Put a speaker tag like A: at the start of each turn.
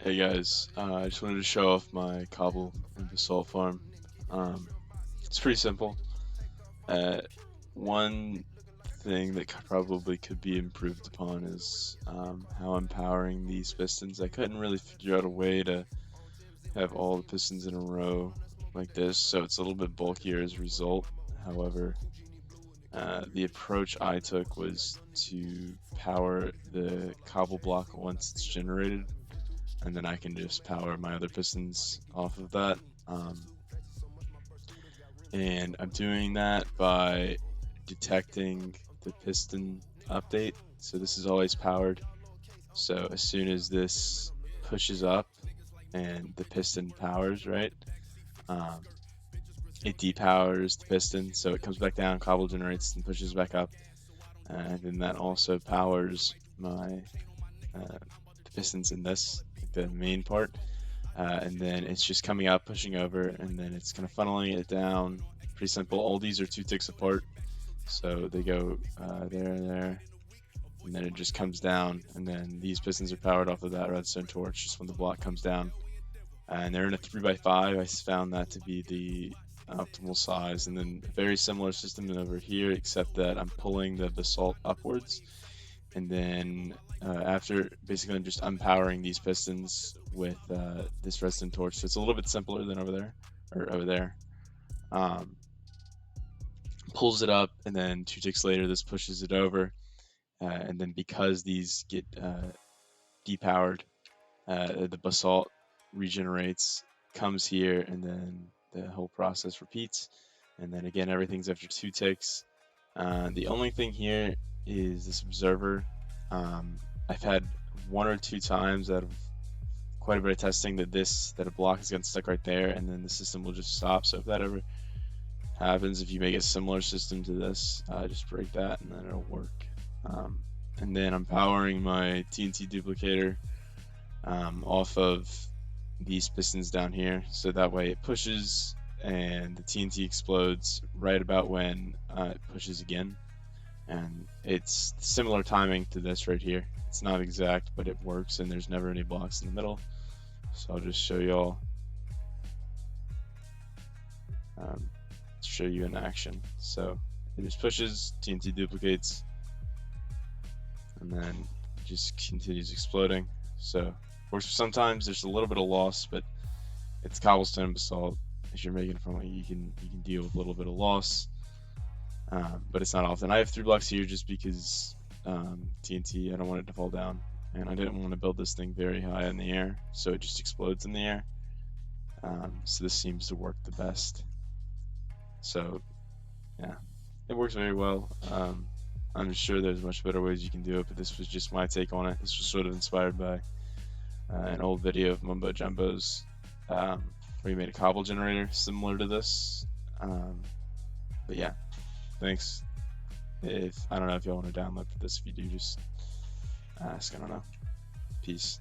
A: Hey guys, I just wanted to show off my cobble and basalt farm. Um, it's pretty simple. Uh, one thing that probably could be improved upon is how I'm powering these pistons. I couldn't really figure out a way to have all the pistons in a row like this, so it's a little bit bulkier as a result. However, the approach I took was to power the cobble block once it's generated, and then I can just power my other pistons off of that. Um, and I'm doing that by detecting the piston update. So this is always powered. So as soon as this pushes up and the piston powers, right, um, it depowers the piston. So it comes back down, cobble generates and pushes back up. And then that also powers my the pistons in this, like the main part. And then it's just coming up, pushing over, and then it's kind of funneling it down. Pretty simple. All these are 2 ticks apart, so they go there and there, and then it just comes down, and then these pistons are powered off of that redstone torch just when the block comes down. And they're in a 3x5. I found that to be the optimal size, and then a very similar system over here, except that I'm pulling the basalt upwards, and then after basically I'm just unpowering these pistons with this redstone torch. So it's a little bit simpler than over there, or over there. Um, Pulls it up, and then 2 ticks later this pushes it over, and then because these get depowered, the basalt regenerates, comes here, and then the whole process repeats. And then again, everything's after 2 ticks. The only thing here is this observer. I've had 1 or 2 times out of quite a bit of testing that a block has gotten stuck right there, and then the system will just stop. So if that ever happens, if you make a similar system to this, just break that and then it'll work. And then I'm powering my TNT duplicator off of these pistons down here, so that way it pushes and the TNT explodes right about when it pushes again. And it's similar timing to this right here. It's not exact, but it works, and there's never any blocks in the middle. So I'll just show y'all, show you in action. So it just pushes, TNT duplicates, and then it just continues exploding. So works for sometimes. There's a little bit of loss, but it's cobblestone and basalt. If you're making it from it, you can deal with a little bit of loss, but it's not often. I have 3 blocks here just because TNT, I don't want it to fall down, and I didn't want to build this thing very high in the air, so it just explodes in the air. So this seems to work the best. So yeah, it works very well. I'm sure there's much better ways you can do it, but this was just my take on it. This was sort of inspired by an old video of Mumbo Jumbo's where he made a cobble generator similar to this. But yeah, thanks. If I don't know if y'all want to download this, if you do, just ask. I don't know. Peace.